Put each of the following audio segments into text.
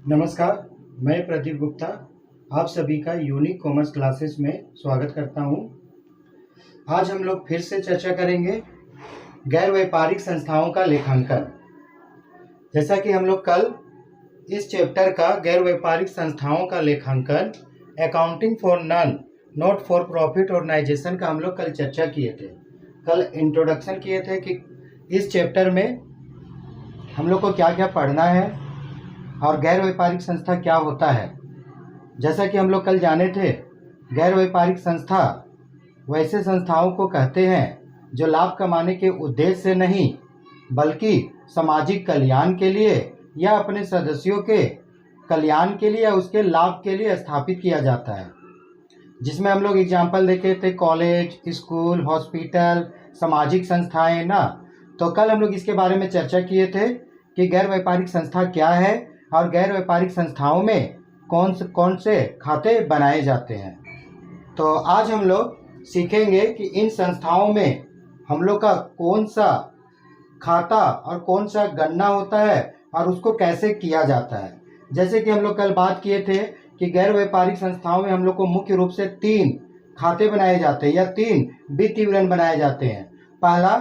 नमस्कार, मैं प्रदीप गुप्ता आप सभी का यूनिक कॉमर्स क्लासेस में स्वागत करता हूं। आज हम लोग फिर से चर्चा करेंगे गैर व्यापारिक संस्थाओं का लेखांकन। जैसा कि हम लोग कल इस चैप्टर का गैर व्यापारिक संस्थाओं का लेखांकन accounting for non not for profit organisation का हम लोग कल चर्चा किए थे। कल इंट्रोडक्शन किए थे कि इस चैप्टर में हम लोग को क्या क्या पढ़ना है और गैर व्यापारिक संस्था क्या होता है। जैसा कि हम लोग कल जाने थे, गैर व्यापारिक संस्था वैसे संस्थाओं को कहते हैं जो लाभ कमाने के उद्देश्य से नहीं बल्कि सामाजिक कल्याण के लिए या अपने सदस्यों के कल्याण के लिए या उसके लाभ के लिए स्थापित किया जाता है। जिसमें हम लोग एग्जाम्पल देखे थे कॉलेज, स्कूल, हॉस्पिटल, सामाजिक संस्थाएं ना। तो कल हम लोग इसके बारे में चर्चा किए थे कि गैर व्यापारिक संस्था क्या है और गैर व्यापारिक संस्थाओं में कौन से खाते बनाए जाते हैं। तो आज हम लोग सीखेंगे कि इन संस्थाओं में हम लोग का कौन सा खाता और कौन सा गणना होता है और उसको कैसे किया जाता है। जैसे कि हम लोग कल बात किए थे कि गैर व्यापारिक संस्थाओं में हम लोग को मुख्य रूप से 3 खाते बनाए जाते हैं या 3 वित्तीय विवरण बनाए जाते हैं। पहला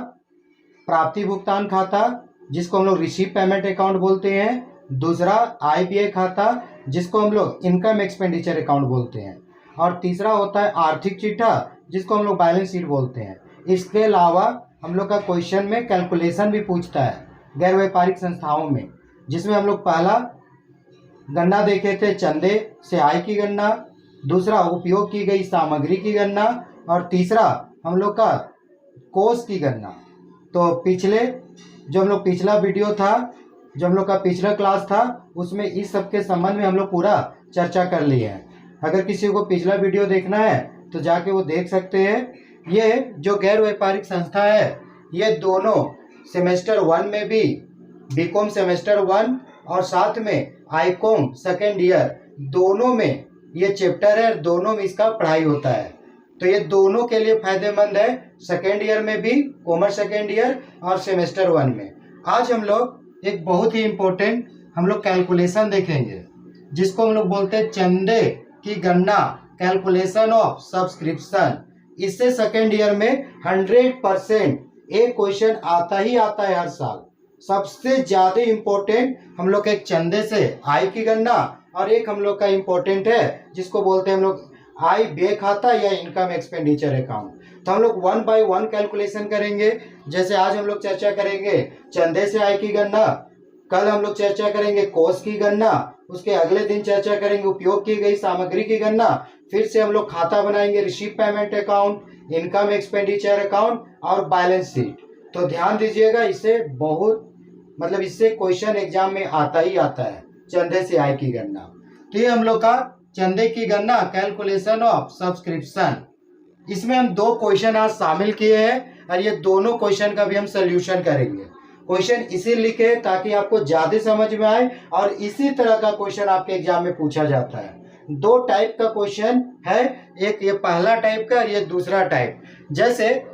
प्राप्ति भुगतान खाता जिसको हम लोग रिसीव पेमेंट अकाउंट बोलते हैं। दूसरा आय व्यय खाता जिसको हम लोग इनकम एक्सपेंडिचर अकाउंट बोलते हैं। और तीसरा होता है आर्थिक चिट्ठा जिसको हम लोग बैलेंस शीट बोलते हैं। इसके अलावा हम लोग का क्वेश्चन में कैलकुलेशन भी पूछता है गैर व्यापारिक संस्थाओं में, जिसमें हम लोग पहला गणना देखे थे चंदे से आय की गणना, दूसरा उपयोग की गई सामग्री की गणना और तीसरा हम लोग का कोष की गणना। तो पिछला वीडियो था, जो हम लोग का पिछला क्लास था, उसमें इस सब के संबंध में हम लोग पूरा चर्चा कर लिए हैं। अगर किसी को पिछला वीडियो देखना है तो जाके वो देख सकते हैं। ये जो गैर व्यापारिक संस्था है ये दोनों सेमेस्टर 1 में भी बीकॉम सेमेस्टर 1 और साथ में आईकॉम सेकेंड ईयर दोनों में ये चैप्टर है, दोनों में इसका पढ़ाई होता है। तो ये दोनों के लिए फायदेमंद है, सेकेंड ईयर में भी कॉमर्स सेकेंड ईयर और सेमेस्टर 1 में। आज हम लोग एक बहुत ही इम्पोर्टेंट हम लोग कैलकुलेशन देखेंगे जिसको हम लोग बोलते हैं चंदे की गणना, कैलकुलेशन ऑफ सब्सक्रिप्शन। इससे सेकेंड ईयर में 100% एक क्वेश्चन आता ही आता है हर साल। सबसे ज्यादा इम्पोर्टेंट हम लोग एक चंदे से आय की गणना और एक हम लोग का इम्पोर्टेंट है जिसको बोलते हैं हम लोग आय व्यय खाता या इनकम एक्सपेंडिचर अकाउंट। तो हम लोग 1 बाय 1 कैलकुलेशन करेंगे। जैसे आज हम लोग चर्चा करेंगे चंदे से आय की गणना, कल हम लोग चर्चा करेंगे कोष की गणना, उसके अगले दिन चर्चा करेंगे उपयोग की गई सामग्री की गणना, फिर से हम लोग खाता बनाएंगे receive payment account, income expenditure account और बैलेंस शीट। तो ध्यान दीजिएगा, इससे क्वेश्चन एग्जाम में आता ही आता है चंदे से आय की गणना। तो ये हम लोग का चंदे की गणना, कैलकुलेशन ऑफ सब्सक्रिप्शन। इसमें हम 2 क्वेश्चन आज शामिल किए हैं और ये दोनों क्वेश्चन का भी हम सोल्यूशन करेंगे। क्वेश्चन इसी लिखे ताकि आपको ज्यादा समझ में आए और इसी तरह का क्वेश्चन आपके एग्जाम में पूछा जाता है। 2 टाइप का क्वेश्चन है, एक ये पहला टाइप का और ये दूसरा टाइप। जैसे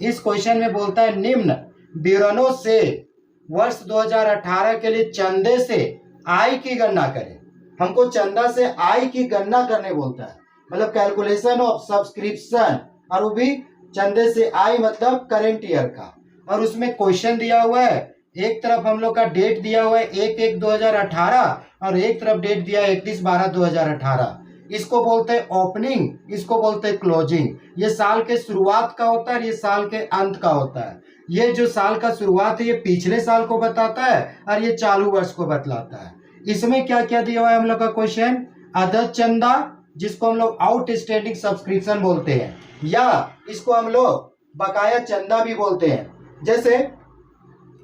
इस क्वेश्चन में बोलता है निम्न विवरणों से वर्ष 2018 के लिए चंदे से आय की गणना करें। हमको चंदा से आय की गणना करने बोलता है, मतलब कैलकुलेशन ऑफ सब्सक्रिप्शन, और वो भी चंदे से आय मतलब करंट ईयर का। और उसमें क्वेश्चन दिया हुआ है, एक तरफ हम लोग का डेट दिया हुआ है 1/1/2018 और एक तरफ डेट दिया है 31/12/2018। इसको बोलते हैं ओपनिंग, इसको बोलते हैं क्लोजिंग। ये साल के शुरुआत का होता है और ये साल के अंत का होता है। ये जो साल का शुरुआत है ये पिछले साल को बताता है और ये चालू वर्ष को बतलाता है। इसमें क्या क्या दिया हुआ है हम लोग का क्वेश्चन, अदद चंदा जिसको हम लोग आउटस्टैंडिंग सब्सक्रिप्शन बोलते हैं या इसको हम लोग बकाया चंदा भी बोलते हैं। जैसे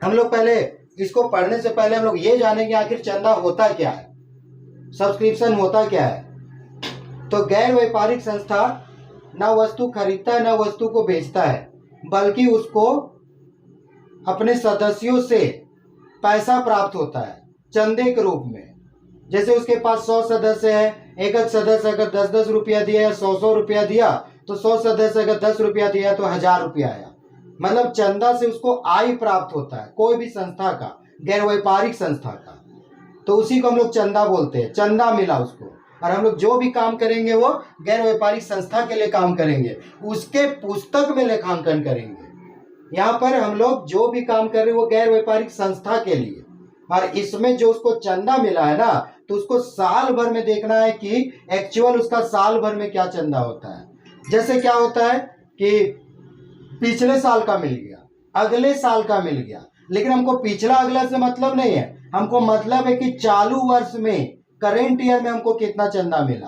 हम लोग पहले इसको पढ़ने से पहले हम लोग ये जानेंगे आखिर चंदा होता क्या है, सब्सक्रिप्शन होता क्या है। तो गैर व्यापारिक संस्था न वस्तु खरीदता है न वस्तु को बेचता है, बल्कि उसको अपने सदस्यों से पैसा प्राप्त होता है चंदे के रूप में। जैसे उसके पास 100 सदस्य है, एक एक सदस्य अगर 10-10 रुपया दिया या 100-100 रुपया दिया तो 100 सदस्य अगर 10 रुपया दिया तो 1000 रुपया आया। मतलब चंदा से उसको आय प्राप्त होता है कोई भी संस्था का, गैर व्यापारिक संस्था का। तो उसी को हम लोग चंदा बोलते हैं, चंदा मिला उसको। और हम लोग जो भी काम करेंगे वो गैर व्यापारिक संस्था के लिए काम करेंगे, उसके पुस्तक में लेखांकन करेंगे। यहाँ पर हम लोग जो भी काम कर रहे हैं वो गैर व्यापारिक संस्था के लिए, और इसमें जो उसको चंदा मिला है ना, तो उसको साल भर में देखना है कि एक्चुअल उसका साल भर में क्या चंदा होता है। जैसे क्या होता है कि पिछले साल का मिल गया, अगले साल का मिल गया, लेकिन हमको पिछला अगला से मतलब नहीं है, हमको मतलब है कि चालू वर्ष में, करेंट ईयर में हमको कितना चंदा मिला।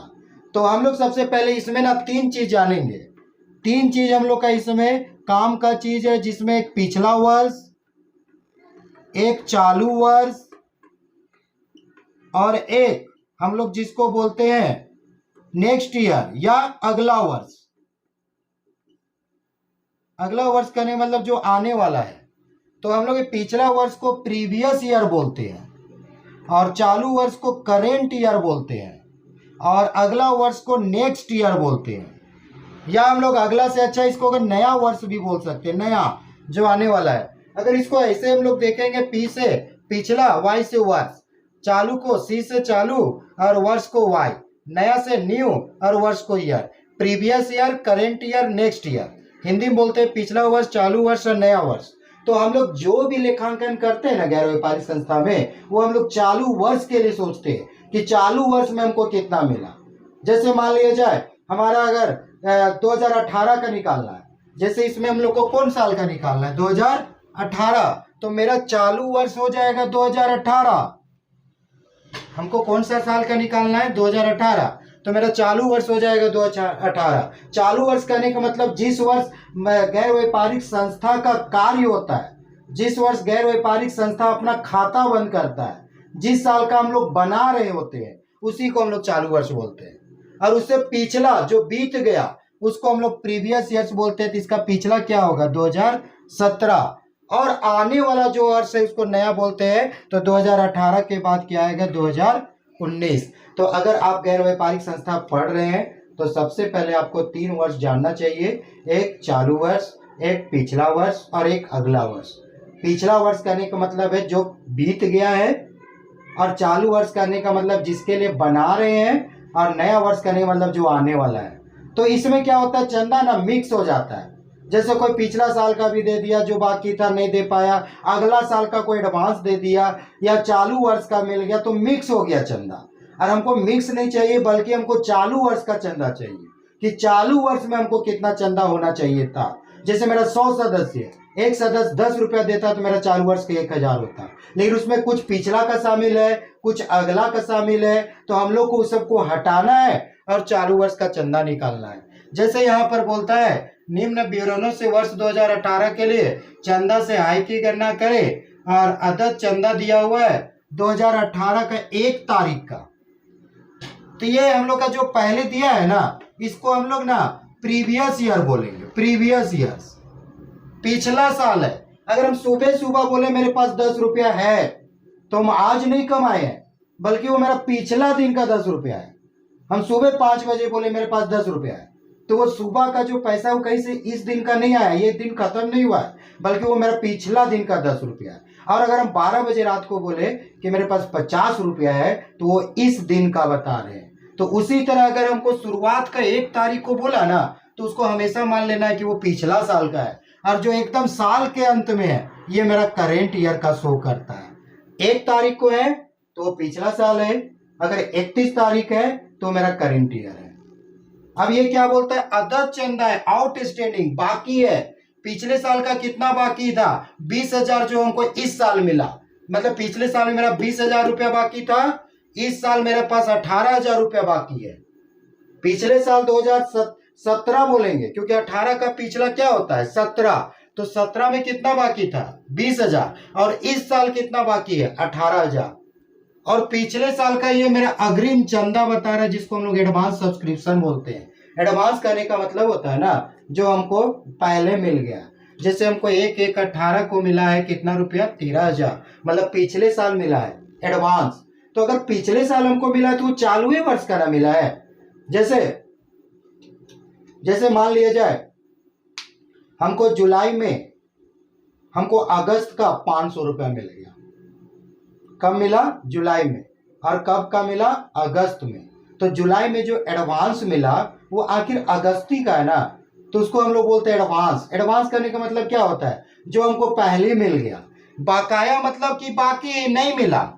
तो हम लोग सबसे पहले इसमें ना 3 चीज जानेंगे। 3 चीज हम लोग का इसमें काम का चीज है, जिसमें एक पिछला वर्ष, एक चालू वर्ष, और एक हम लोग जिसको बोलते हैं नेक्स्ट ईयर या अगला वर्ष। अगला वर्ष करने मतलब जो आने वाला है। तो हम लोग पिछला वर्ष को प्रीवियस ईयर बोलते हैं, और चालू वर्ष को करेंट ईयर बोलते हैं, और अगला वर्ष को नेक्स्ट ईयर बोलते हैं। या हम लोग अगला से अच्छा इसको अगर नया वर्ष भी बोल सकते हैं, नया जो आने वाला है। अगर इसको ऐसे हम लोग देखेंगे, पी से पिछला, वाई से वर्ष, चालू को सी से चालू और वर्ष को वाई, नया से न्यू और वर्ष को year, previous year, current year, next year. Hindi में बोलते हैं पिछला वर्ष, चालू वर्ष और नया वर्ष। तो हम लोग जो भी लेखांकन करते हैं ना गैर व्यापारिक संस्था में, वो हम लोग चालू वर्ष के लिए सोचते हैं कि चालू वर्ष में हमको कितना मिला। जैसे मान लिया जाए हमारा अगर 2018 का निकालना है, जैसे इसमें हम लोग को कौन साल का निकालना है, 2018, तो मेरा चालू वर्ष हो जाएगा 2018। हमको कौन सा साल का निकालना है, 2018, तो मेरा चालू वर्ष हो जाएगा 2018। चालू वर्ष करने का मतलब जिस वर्ष गैर व्यापारिक संस्था का कार्य होता है, जिस वर्ष गैर व्यापारिक संस्था अपना खाता बंद करता है, जिस साल का हम लोग बना रहे होते हैं, उसी को हम लोग चालू वर्ष बोलते हैं। और उससे पिछला जो बीत गया उसको हम लोग प्रीवियस ईयर्स बोलते हैं। तो इसका पिछला क्या होगा, 2017, और आने वाला जो वर्ष है उसको नया बोलते हैं। तो 2018 के बाद क्या आएगा, 2019। तो अगर आप गैर व्यापारिक संस्था पढ़ रहे हैं तो सबसे पहले आपको 3 वर्ष जानना चाहिए, एक चालू वर्ष, एक पिछला वर्ष और एक अगला वर्ष। पिछला वर्ष करने का मतलब है जो बीत गया है, और चालू वर्ष करने का मतलब जिसके लिए बना रहे हैं, और नया वर्ष करने का मतलब जो आने वाला है। तो इसमें क्या होता है, चंदा ना मिक्स हो जाता है। जैसे कोई पिछला साल का भी दे दिया, जो बाकी था नहीं दे पाया, अगला साल का कोई एडवांस दे दिया, या चालू वर्ष का मिल गया, तो मिक्स हो गया चंदा। और हमको मिक्स नहीं चाहिए, बल्कि हमको चालू वर्ष का चंदा चाहिए कि चालू वर्ष में हमको कितना चंदा होना चाहिए था। जैसे मेरा 100 सदस्य, एक सदस्य 10 रुपया देता तो मेरा चालू वर्ष का 1000 होता, लेकिन उसमें कुछ पिछला का शामिल है, कुछ अगला का शामिल है, तो हम लोग को उस सबको हटाना है और चालू वर्ष का चंदा निकालना है। जैसे यहाँ पर बोलता है, निम्न विवरणों से वर्ष 2018 के लिए चंदा से आय की गणना करें, और अदद चंदा दिया हुआ है 2018 का 1 तारीख का। तो ये हम लोग का जो पहले दिया है ना, इसको हम लोग ना प्रीवियस ईयर बोलेंगे। प्रीवियस ईयर्स पिछला साल है। अगर हम सुबह सुबह बोले मेरे पास 10 रुपया है, तो हम आज नहीं कमाए हैं, बल्कि वो मेरा पिछला दिन का 10 रुपया है। हम सुबह 5 बजे बोले मेरे पास 10 रुपया है, तो वो सुबह का जो पैसा वो कहीं से इस दिन का नहीं आया, ये दिन खत्म नहीं हुआ है, बल्कि वो मेरा पिछला दिन का 10 रुपया है। और अगर हम 12 बजे रात को बोले कि मेरे पास 50 रुपया है, तो वो इस दिन का बता रहे हैं। तो उसी तरह अगर हमको शुरुआत का 1 तारीख को बोला ना, तो उसको हमेशा मान लेना है कि वो पिछला साल का है, और जो एकदम साल के अंत में है ये मेरा करेंट ईयर का शो करता है। 1 तारीख को है तो वो पिछला साल है, अगर 31 तारीख है तो मेरा करेंट ईयर है। अब ये क्या बोलता है, अदद चंदा है, आउटस्टैंडिंग, बाकी है। पिछले साल का कितना बाकी था, 20,000 जो हमको इस साल मिला, मतलब पिछले साल में मेरा 20,000 रुपया बाकी था, इस साल मेरे पास 18,000 रुपया बाकी है। पिछले साल 2017 बोलेंगे, क्योंकि 18 का पिछला क्या होता है, 17, तो 17 में कितना बाकी था, 20,000, और इस साल कितना बाकी है, 18,000। और पिछले साल का ये मेरा अग्रिम चंदा बता रहा है, जिसको हम लोग एडवांस सब्सक्रिप्शन बोलते हैं। एडवांस करने का मतलब होता है ना, जो हमको पहले मिल गया। जैसे हमको 1/1/18 को मिला है कितना रुपया, 13,000, मतलब पिछले साल मिला है एडवांस। तो अगर पिछले साल हमको मिला है तो वो चालू वर्ष का ना मिला है। जैसे मान लिया जाए हमको जुलाई में हमको अगस्त का 500 रुपया मिल गया। कब मिला, जुलाई में, और कब का मिला? अगस्त में। तो जुलाई में जो एडवांस मिला वो आखिर अगस्ती का है ना, तो उसको हम लोग बोलते हैं एडवांस। एडवांस करने का मतलब क्या होता है? जो हमको पहले मिल गया। बकाया मतलब कि बाकी नहीं मिला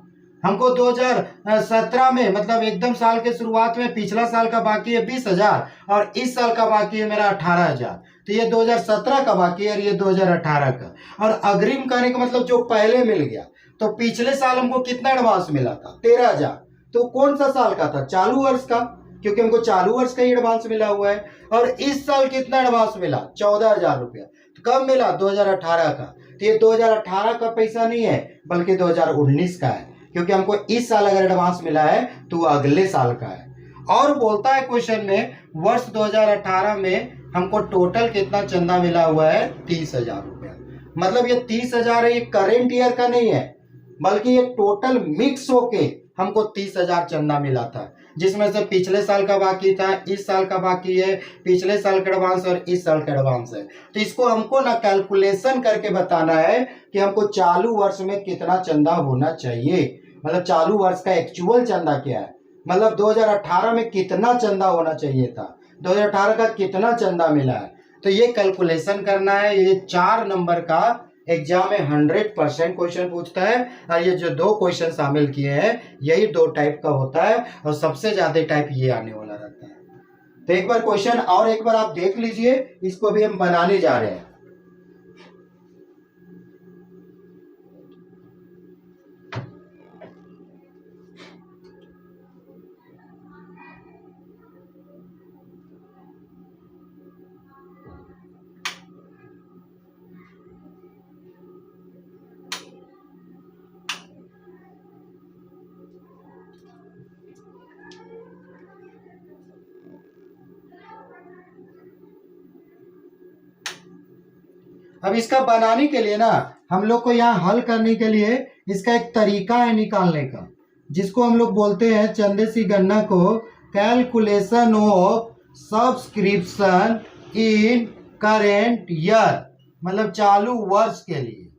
हमको 2017 में, मतलब एकदम साल के शुरुआत में पिछला साल का बाकी है 20,000 और इस साल का बाकी है मेरा 18,000। तो ये 2017 का बाकी है और ये 2018 का। और अग्रिम करने का मतलब जो पहले मिल गया। तो पिछले साल हमको कितना एडवांस मिला था? 13,000। तो कौन सा साल का था? चालू वर्ष का, क्योंकि हमको चालू वर्ष का ही एडवांस मिला हुआ है। और इस साल कितना एडवांस मिला? 14,000 रुपया। तो कब मिला? 2018 का। तो ये 2018 का पैसा नहीं है बल्कि 2019 का है, क्योंकि हमको इस साल अगर एडवांस मिला है तो अगले साल का है। और बोलता है क्वेश्चन में वर्ष 2018 में हमको टोटल कितना चंदा मिला हुआ है? 30,000 रुपया। मतलब ये 30,000 है, ये करेंट ईयर का नहीं है बल्कि ये टोटल मिक्स होके हमको 30,000 चंदा मिला था, जिसमें से पिछले साल का बाकी था, इस साल का बाकी है, पिछले साल का एडवांस और इस साल का एडवांस है। तो इसको हमको ना कैलकुलेशन करके बताना है कि हमको चालू वर्ष में कितना चंदा होना चाहिए, मतलब चालू वर्ष का एक्चुअल चंदा क्या है, मतलब 2018 में कितना चंदा होना चाहिए था, 2018 का कितना चंदा मिला है। तो ये कैलकुलेशन करना है। ये 4 नंबर का एग्जाम में 100% क्वेश्चन पूछता है। और ये जो 2 क्वेश्चन शामिल किए हैं यही 2 टाइप का होता है और सबसे ज्यादा टाइप ये आने वाला रहता है। तो एक बार क्वेश्चन और एक बार आप देख लीजिए, इसको भी हम बनाने जा रहे हैं। अब इसका बनाने के लिए ना हम लोग को यहाँ हल करने के लिए इसका एक तरीका है निकालने का, जिसको हम लोग बोलते हैं चंदे सी गन्ना को calculation of subscription in current year, मतलब चालू वर्ष के लिए।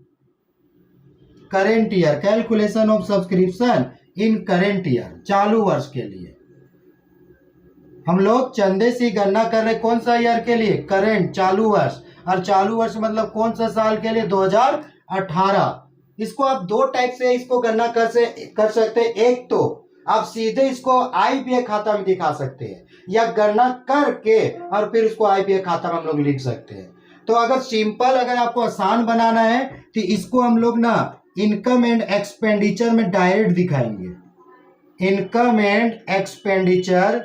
Current year, calculation of subscription in current year, चालू वर्ष के लिए हम लोग चंदे सी गन्ना कर रहे। कौन सा ईयर के लिए? करेंट, चालू वर्ष। और चालू वर्ष मतलब कौन सा साल के लिए? 2018। इसको आप 2 टाइप से इसको गणना कर सकते हैं। एक तो आप सीधे इसको आईपीए खाता में दिखा सकते हैं, या गणना करके और फिर उसको आईपीए खाता में हम लोग लिख सकते हैं। तो अगर सिंपल, अगर आपको आसान बनाना है तो इसको हम लोग ना इनकम एंड एक्सपेंडिचर में डायरेक्ट दिखाएंगे, इनकम एंड एक्सपेंडिचर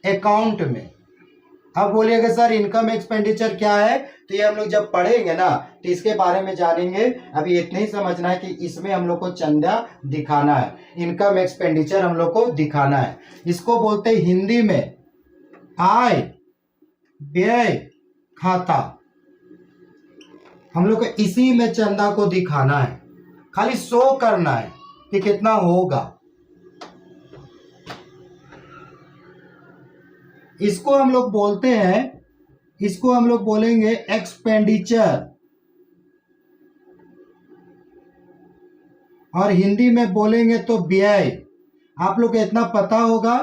अकाउंट में। अब बोलिएगा सर इनकम एक्सपेंडिचर क्या है? तो ये हम लोग जब पढ़ेंगे ना तो इसके बारे में जानेंगे। अभी इतना ही समझना है कि इसमें हम लोग को चंदा दिखाना है, इनकम एक्सपेंडिचर हम लोग को दिखाना है। इसको बोलते हैं हिंदी में आय व्यय खाता। हम लोग को इसी में चंदा को दिखाना है, खाली शो करना है कि कितना होगा। इसको हम लोग बोलते हैं, इसको हम लोग बोलेंगे एक्सपेंडिचर, और हिंदी में बोलेंगे तो व्यय। आप लोग को इतना पता होगा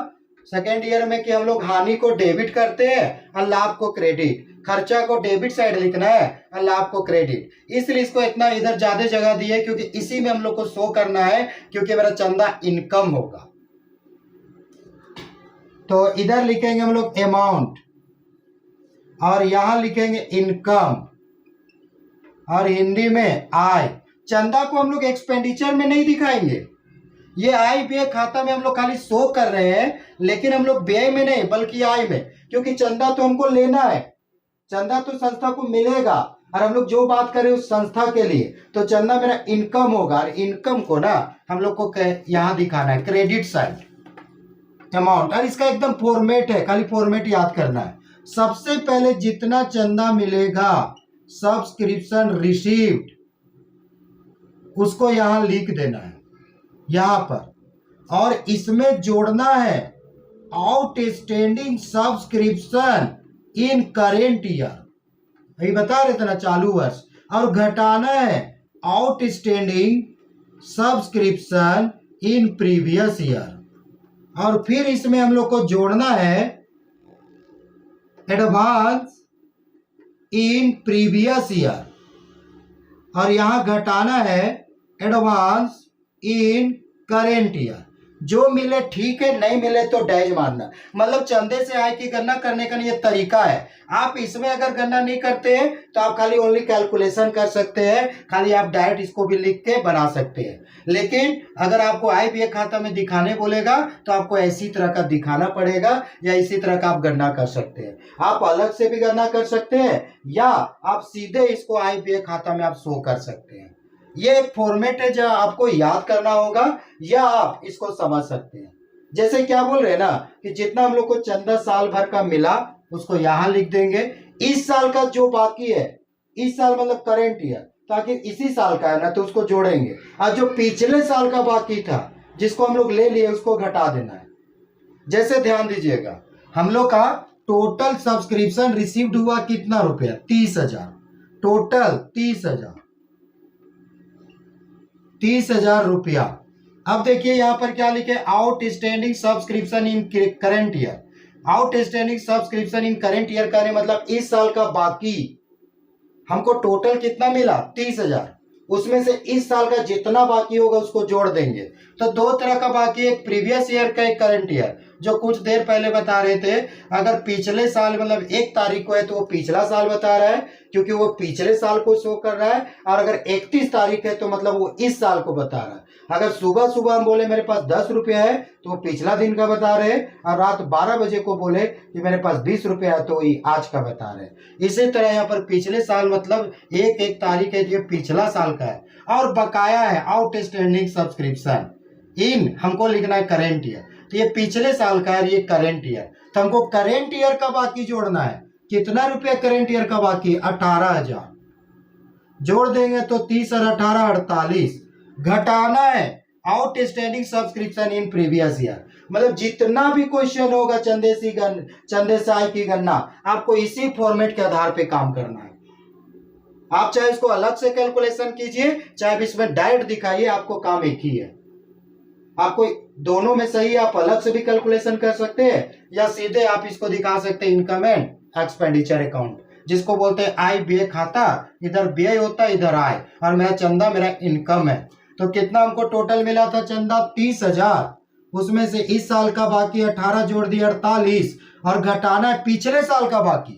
सेकेंड ईयर में कि हम लोग हानि को डेबिट करते हैं और लाभ को क्रेडिट, खर्चा को डेबिट साइड लिखना है और लाभ को क्रेडिट। इसलिए इसको इतना इधर ज्यादा जगह दी है क्योंकि इसी में हम लोग को शो करना है, क्योंकि मेरा चंदा इनकम होगा। तो इधर लिखेंगे हम लोग अमाउंट और यहां लिखेंगे इनकम, और हिंदी में आय। चंदा को हम लोग एक्सपेंडिचर में नहीं दिखाएंगे, ये आय व्यय खाता में हम लोग खाली शो कर रहे हैं, लेकिन हम लोग व्यय में नहीं बल्कि आय में, क्योंकि चंदा तो हमको लेना है, चंदा तो संस्था को मिलेगा और हम लोग जो बात करें उस संस्था के लिए। तो चंदा मेरा इनकम होगा और इनकम को ना हम लोग को यहां दिखाना है क्रेडिट साइड अमाउंट। और इसका एकदम फॉर्मेट है, खाली फॉर्मेट याद करना है। सबसे पहले जितना चंदा मिलेगा सब्सक्रिप्शन रिसीव्ड, उसको यहां लिख देना है यहां पर, और इसमें जोड़ना है outstanding subscription in current year, यही बता रहे थे ना चालू वर्ष, और घटाना है outstanding subscription in previous year, और फिर इसमें हम लोग को जोड़ना है एडवांस इन प्रीवियस ईयर, और यहां घटाना है एडवांस इन करेंट ईयर। जो मिले ठीक है, नहीं मिले तो डैश मारना। मतलब चंदे से आय की गणना करने का ये तरीका है। आप इसमें अगर गणना नहीं करते हैं तो आप खाली ओनली कैलकुलेशन कर सकते हैं, खाली आप डायरेक्ट इसको भी लिख के बना सकते हैं। लेकिन अगर आपको आय व्यय खाता में दिखाने बोलेगा तो आपको ऐसी तरह का दिखाना पड़ेगा, या इसी तरह का आप गणना कर सकते हैं। आप अलग से भी गणना कर सकते हैं, या आप सीधे इसको आय व्यय खाता में आप शो कर सकते हैं। ये एक फॉर्मेट है जो आपको याद करना होगा, या आप इसको समझ सकते हैं। जैसे क्या बोल रहे हैं ना कि जितना हम लोग को चंदा साल भर का मिला उसको यहां लिख देंगे। इस साल का जो बाकी है, इस साल मतलब करेंट ईयर, ताकि इसी साल का है ना तो उसको जोड़ेंगे। और जो पिछले साल का बाकी था जिसको हम लोग ले लिए उसको घटा देना है। जैसे ध्यान दीजिएगा, हम लोग का टोटल सब्सक्रिप्शन रिसीव्ड हुआ कितना रुपया? 30,000। टोटल 30,000 रुपया। अब देखिए यहां पर क्या लिखे, outstanding subscription in current year. Outstanding subscription in current year का मतलब इस साल का बाकी हमको टोटल कितना मिला? 30,000। उसमें से इस साल का जितना बाकी होगा उसको जोड़ देंगे। तो दो तरह का बाकी, एक प्रीवियस ईयर का, एक करंट ईयर। जो कुछ देर पहले बता रहे थे, अगर पिछले साल मतलब 1 तारीख को है तो वो पिछला साल बता रहा है, क्योंकि वो पिछले साल को शो कर रहा है। और अगर 31 तारीख है तो मतलब वो इस साल को बता रहा है। अगर सुबह सुबह हम बोले मेरे पास 10 रुपया है तो वो पिछला दिन का बता रहे हैं, और रात 12 बजे को बोले कि मेरे पास 20 रुपया है तो ये आज का बता रहे हैं। इसी तरह यहाँ पर पिछले साल मतलब 1 तारीख है, ये पिछला साल का है। और बकाया है आउटस्टैंडिंग सब्सक्रिप्शन इन, हमको लिखना है करेंट ईयर। तो ये पिछले साल का है, ये करेंट ईयर। तो हमको करेंट ईयर का बाकी जोड़ना है। कितना रुपया करेंट ईयर का बाकी? 18,000। जोड़ देंगे तो 30 और 18 48। घटाना है outstanding subscription in previous year. मतलब जितना भी क्वेश्चन होगा चंदे से आय की गणना, आपको इसी फॉर्मेट के आधार पे काम करना है। आप चाहे इसको अलग से कैलकुलेशन कीजिए, चाहे इसमें डायरेक्ट दिखाइए, आपको काम एक ही है। आपको दोनों में सही, आप अलग से भी कैलकुलेशन कर सकते हैं, या सीधे आप इसको दिखा सकते हैं इनकम एंड एक्सपेंडिचर अकाउंट, जिसको बोलते हैं आय व्यय खाता। इधर व्यय होता है, इधर आय, और मेरा चंदा मेरा इनकम है। तो कितना हमको टोटल मिला था चंदा? 30,000। उसमें से इस साल का बाकी 18 जोड़ दिया 48, और घटाना है पिछले साल का बाकी,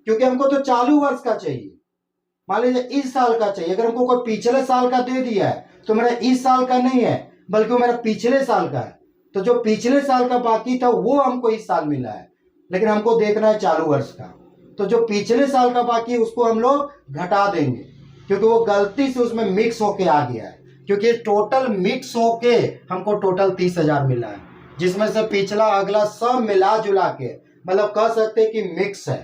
क्योंकि हमको तो चालू वर्ष का चाहिए। मान लीजिए इस साल का चाहिए, अगर हमको कोई पिछले साल का दे दिया है तो मेरा इस साल का नहीं है बल्कि वो मेरा पिछले साल का है। तो जो पिछले साल का बाकी था वो हमको इस साल मिला है, लेकिन हमको देखना है चालू वर्ष का। तो जो पिछले साल का बाकी है उसको हम लोग घटा देंगे, क्योंकि वो गलती से उसमें मिक्स होके आ गया है। क्योंकि टोटल मिक्स होके हमको टोटल 30,000 मिला है, जिसमें से पिछला अगला सब मिला जुला के मतलब कह सकते हैं कि मिक्स है।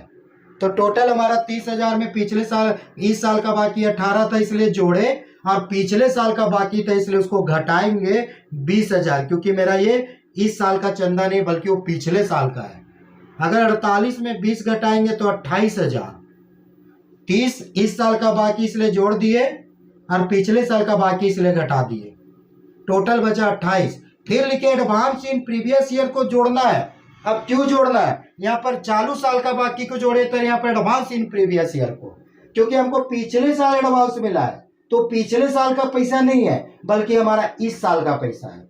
तो टोटल हमारा 30,000 में पिछले साल, इस साल का बाकी 18 था इसलिए जोड़े, और पिछले साल का बाकी था इसलिए उसको घटाएंगे 20,000, क्योंकि मेरा ये इस साल का चंदा नहीं बल्कि वो पिछले साल का है। अगर 48 में 20 घटाएंगे तो 28,000। 30 इस साल का बाकी इसलिए जोड़ दिए, और पिछले साल का बाकी इसलिए घटा दिए। टोटल बचा 28। फिर लिखे एडवांस इन प्रीवियस ईयर को जोड़ना है। अब क्यों जोड़ना है? यहाँ पर चालू साल का बाकी को जोड़े तो यहाँ पर एडवांस इन प्रीवियस ईयर को, क्योंकि हमको पिछले साल एडवांस मिला है, तो पिछले साल का पैसा नहीं है बल्कि हमारा इस साल का पैसा है।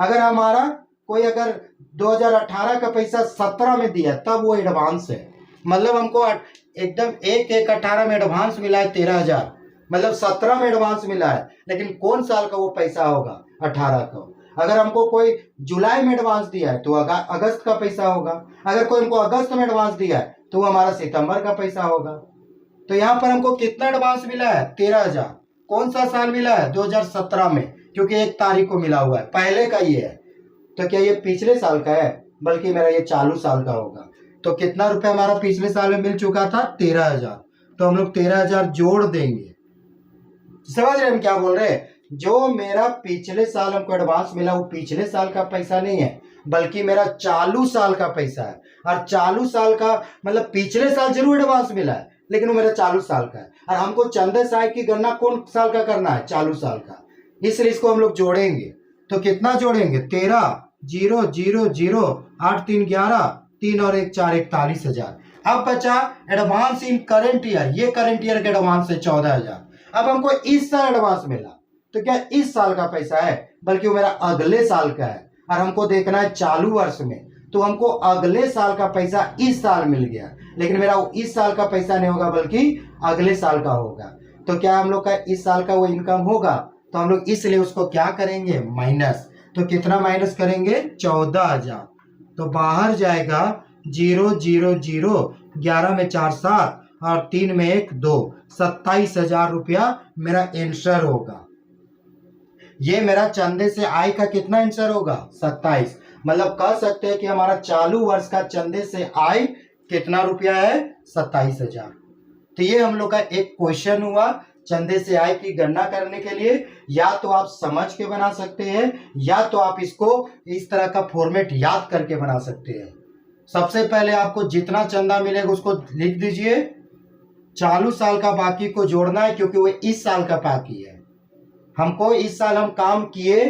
अगर हमारा कोई अगर 2018 का पैसा 17 में दिया तब वो एडवांस है। मतलब हमको एकदम 1/1/18 में एडवांस मिला है 13,000, मतलब 17 में एडवांस मिला है, लेकिन कौन साल का वो पैसा होगा? 18 का। अगर हमको कोई जुलाई में एडवांस दिया है तो अगस्त का पैसा होगा। अगर कोई हमको अगस्त में एडवांस दिया है तो हमारा सितंबर का पैसा होगा। तो यहाँ पर हमको कितना एडवांस मिला है? 13,000। कौन सा साल मिला है? 2017 में, क्योंकि 1 तारीख को मिला हुआ है, पहले का ये है। तो क्या ये पिछले साल का है? बल्कि मेरा ये चालू साल का होगा। तो कितना रुपया हमारा पिछले साल में मिल चुका था? 13,000। तो हम लोग 13,000 जोड़ देंगे। समझ रहे हम क्या बोल रहे हैं? जो मेरा पिछले साल हमको एडवांस मिला वो पिछले साल का पैसा नहीं है बल्कि मेरा चालू साल का पैसा है। और चालू साल का मतलब पिछले साल जरूर एडवांस मिला है लेकिन वो मेरा चालू साल का है। और हमको चंदा साल की गणना कौन साल का करना है? चालू साल का। इसलिए इसको हम लोग जोड़ेंगे। तो कितना जोड़ेंगे 13, 0 0 0, 8 3 11, 3 और 1 4, 41,000। अब बचा एडवांस इन करंट ईयर, ये करंट ईयर का एडवांस है 14,000। अब हमको इस साल एडवांस मिला, तो क्या इस साल का पैसा है, बल्कि वो मेरा अगले साल का है, और हमको देखना है चालू वर्ष में, तो हमको अगले साल का पैसा इस साल मिल गया, लेकिन मेरा इस साल का पैसा नहीं होगा बल्कि अगले साल का होगा। तो क्या हम लोग का इस साल का वो इनकम होगा, तो हम लोग इसलिए उसको क्या करेंगे माइनस। तो कितना माइनस करेंगे 14,000, तो बाहर जाएगा 0 0 0, 11 में 4 7 और 3 में 1 2, 27,000 रुपया मेरा आंसर होगा। ये मेरा चंदे से आय का कितना आंसर होगा 27। मतलब कह सकते हैं कि हमारा चालू वर्ष का चंदे से आय कितना रुपया है 27,000। तो ये हम लोग का एक क्वेश्चन हुआ चंदे से आय की गणना करने के लिए। या तो आप समझ के बना सकते हैं, या तो आप इसको इस तरह का फॉर्मेट याद करके बना सकते हैं। सबसे पहले आपको जितना चंदा मिलेगा उसको लिख दीजिए, चालू साल का बाकी को जोड़ना है क्योंकि वो इस साल का बाकी है। हमको इस साल हम काम किए,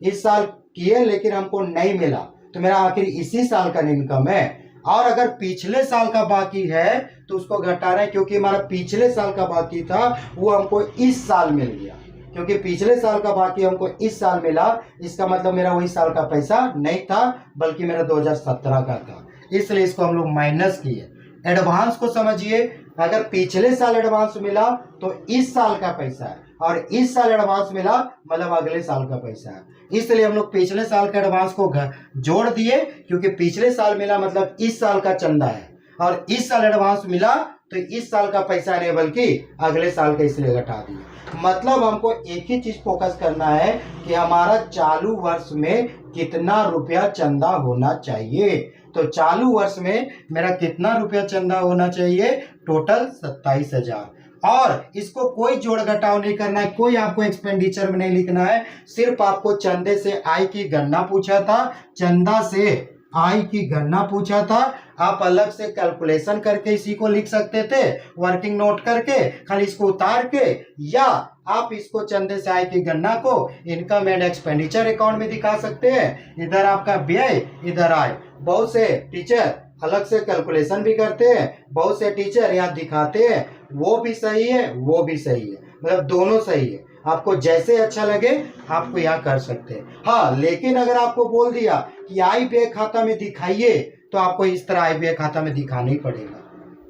इस साल किए लेकिन हमको नहीं मिला, तो मेरा आखिर इसी साल का इनकम है। और अगर पिछले साल का बाकी है तो उसको घटाना है, क्योंकि हमारा पिछले साल का बाकी था वो हमको इस साल मिल गया, क्योंकि पिछले साल का बाकी हमको इस साल मिला, इसका मतलब मेरा वही साल का पैसा नहीं था बल्कि मेरा 2017 का था, इसलिए इसको हम लोग माइनस किए। एडवांस को समझिए, अगर पिछले साल एडवांस मिला तो इस साल का पैसा है, और इस साल एडवांस मिला मतलब अगले साल का पैसा है, इसलिए हम लोग पिछले साल के एडवांस को जोड़ दिए, क्योंकि पिछले साल मिला मतलब इस साल का चंदा है, और इस साल एडवांस मिला तो इस साल का पैसा नहीं बल्कि अगले साल का, इसलिए घटा दिए। मतलब हमको एक ही चीज फोकस करना है कि हमारा चालू वर्ष में कितना रुपया चंदा होना चाहिए। तो चालू वर्ष में मेरा कितना रुपया चंदा होना चाहिए, टोटल 27,000। और इसको कोई जोड़ घटाव नहीं करना है, कोई आपको एक्सपेंडिचर में नहीं लिखना है, सिर्फ आपको चंदे से आय की गणना पूछा था, चंदा से आय की गणना पूछा था। आप अलग से कैलकुलेशन करके इसी को लिख सकते थे, वर्किंग नोट करके, खाली इसको उतार के, या आप इसको चंदे से आय की गणना को इनकम एंड एक्सपेंडिचर अकाउंट में दिखा सकते हैं। इधर आपका व्यय, इधर आय। बहुत से टीचर अलग से कैलकुलेशन भी करते हैं, बहुत से टीचर यहाँ दिखाते हैं, वो भी सही है वो भी सही है, मतलब दोनों सही है। आपको जैसे अच्छा लगे आपको यहाँ कर सकते हैं। हाँ, लेकिन अगर आपको बोल दिया कि आय व्यय खाता में दिखाइए, तो आपको इस तरह आय व्यय खाता में दिखाना ही पड़ेगा,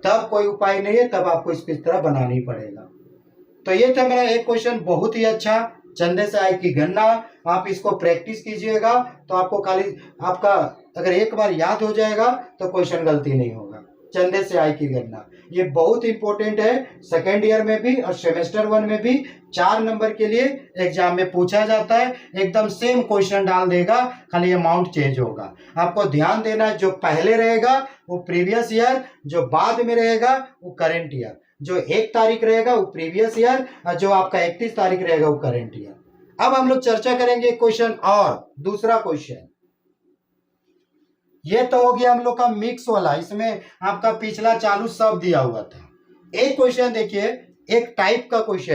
तब कोई उपाय नहीं है, तब आपको इस तरह बनाना ही पड़ेगा। तो ये था मेरा एक क्वेश्चन, बहुत ही अच्छा, चंदे से आय की गणना। आप इसको प्रैक्टिस कीजिएगा तो आपको खाली आपका अगर एक बार याद हो जाएगा तो क्वेश्चन गलती नहीं होगा। चंदे से आय की गणना ये बहुत इंपॉर्टेंट है, सेकेंड ईयर में भी और सेमेस्टर 1 में भी 4 नंबर के लिए एग्जाम में पूछा जाता है। एकदम सेम क्वेश्चन डाल देगा, खाली अमाउंट चेंज होगा। आपको ध्यान देना है, जो पहले रहेगा वो प्रीवियस ईयर, जो बाद में रहेगा वो करेंट ईयर, जो 1 तारीख रहेगा वो प्रीवियस ईयर, और जो आपका 31 तारीख रहेगा वो करेंट ईयर। अब हम लोग चर्चा करेंगे क्वेश्चन, और दूसरा क्वेश्चन ये तो हो गया हम लोग का मिक्स वाला, इसमें आपका पिछला चालू सब दिया हुआ था। एक क्वेश्चन देखिए, एक टाइप का क्वेश्चन